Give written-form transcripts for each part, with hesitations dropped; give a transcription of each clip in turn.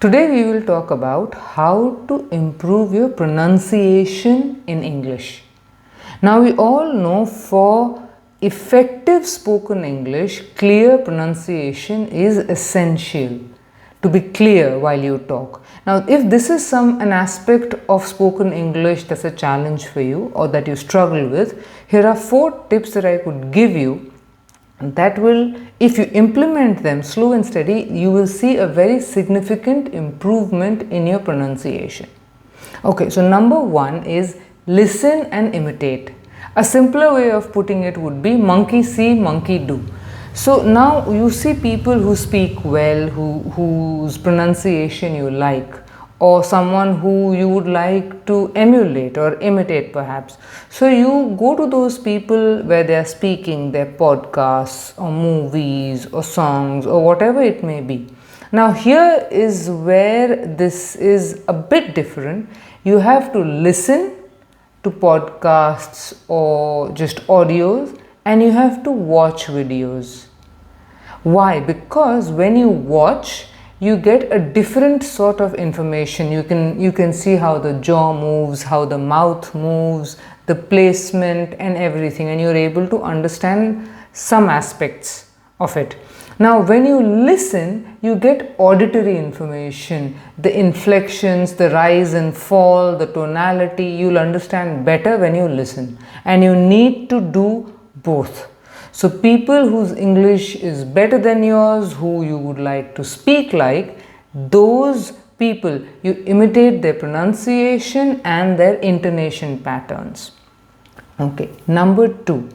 Today we will talk about how to improve your pronunciation in English. Now we all know for effective spoken English, clear pronunciation is essential. To be clear while you talk. Now if this is an aspect of spoken English that's a challenge for you or that you struggle with, here are 4 tips that I could give you that will, if you implement them slow and steady, you will see a very significant improvement in your pronunciation. Okay, so number 1 is listen and imitate. A simpler way of putting it would be monkey see, monkey do. So now you see people who speak well, whose pronunciation you like, or someone who you would like to emulate or imitate perhaps. So you go to those people where they are speaking their podcasts or movies or songs or whatever it may be. Now here is where this is a bit different. You have to listen to podcasts or just audios, and you have to watch videos. Why? Because when you watch, you get a different sort of information. You can see how the jaw moves, how the mouth moves, the placement and everything, and you're able to understand some aspects of it. Now when you listen, you get auditory information, the inflections, the rise and fall, the tonality. You'll understand better when you listen, and you need to do both. So people whose English is better than yours, who you would like to speak like, those people you imitate their pronunciation and their intonation patterns. Okay, number 2,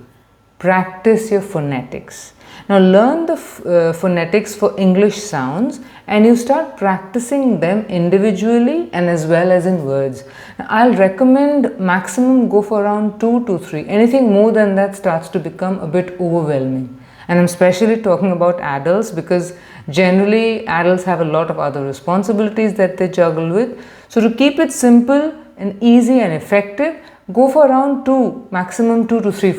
practice your phonetics. Now learn the phonetics for English sounds, and you start practicing them individually and as well as in words. Now, I'll recommend maximum go for around 2 to 3. Anything more than that starts to become a bit overwhelming. And I'm especially talking about adults, because generally adults have a lot of other responsibilities that they juggle with. So to keep it simple and easy and effective, go for around 2, maximum 2 to 3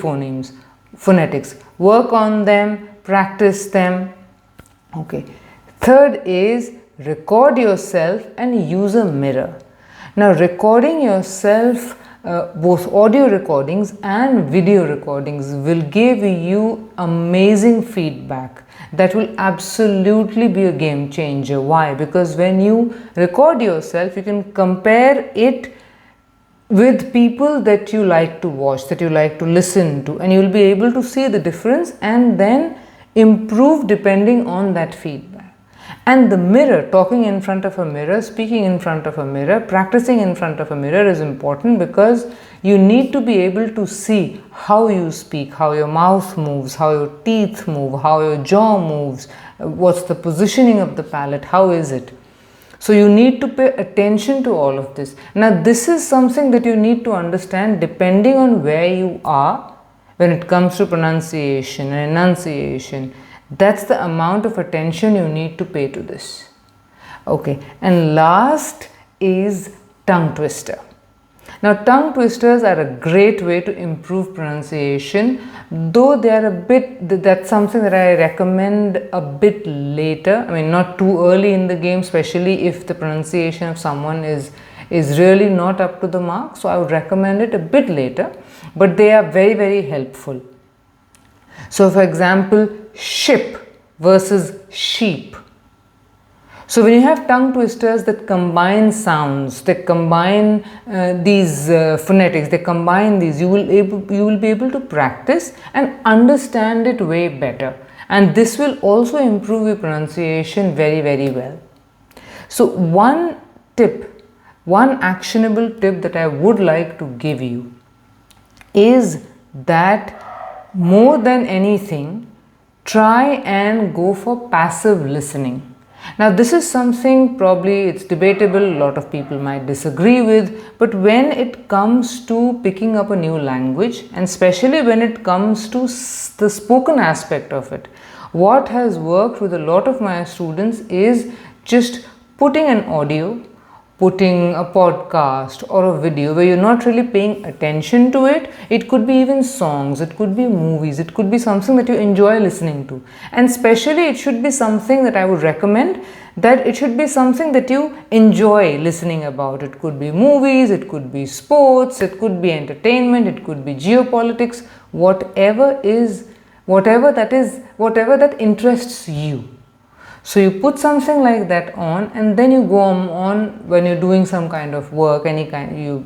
phonetics. Work on them, practice them. Okay. Third is record yourself and use a mirror. Now recording yourself, both audio recordings and video recordings, will give you amazing feedback that will absolutely be a game changer. Why? Because when you record yourself, you can compare it with people that you like to watch, that you like to listen to, and you will be able to see the difference and then improve depending on that feedback. And the mirror, talking in front of a mirror, speaking in front of a mirror, practicing in front of a mirror is important, because you need to be able to see how you speak, how your mouth moves, how your teeth move, how your jaw moves, what's the positioning of the palate, how is it. So you need to pay attention to all of this. Now this is something that you need to understand depending on where you are when it comes to pronunciation and enunciation. That's the amount of attention you need to pay to this. Okay, and last is tongue twister. Now tongue twisters are a great way to improve pronunciation, though they are a bit, that's something that I recommend a bit later. I mean, not too early in the game, especially if the pronunciation of someone is really not up to the mark. So I would recommend it a bit later, but they are very, very helpful. So for example, ship versus sheep. So when you have tongue twisters that combine sounds, they combine these phonetics, they combine these, you will be able to practice and understand it way better. And this will also improve your pronunciation very, very well. So one actionable tip that I would like to give you is that more than anything, try and go for passive listening. Now this is something probably it's debatable, a lot of people might disagree with, but when it comes to picking up a new language, and especially when it comes to the spoken aspect of it, what has worked with a lot of my students is just putting an audio, putting a podcast or a video where you're not really paying attention to it. It could be even songs, it could be movies, it could be something that you enjoy listening to. And especially it should be something that I would recommend that it should be something that you enjoy listening about. It could be movies, it could be sports, it could be entertainment, it could be geopolitics, whatever that interests you. So you put something like that on, and then you go on when you're doing some kind of work, you're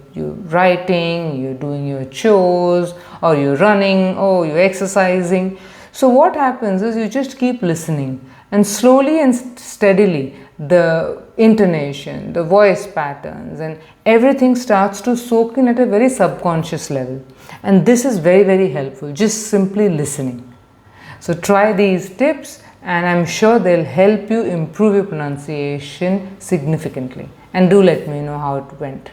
writing, you're doing your chores, or you're running, or you're exercising. So what happens is you just keep listening, and slowly and steadily the intonation, the voice patterns, and everything starts to soak in at a very subconscious level. And this is very, very helpful, just simply listening. So try these tips, and I'm sure they'll help you improve your pronunciation significantly. And do let me know how it went.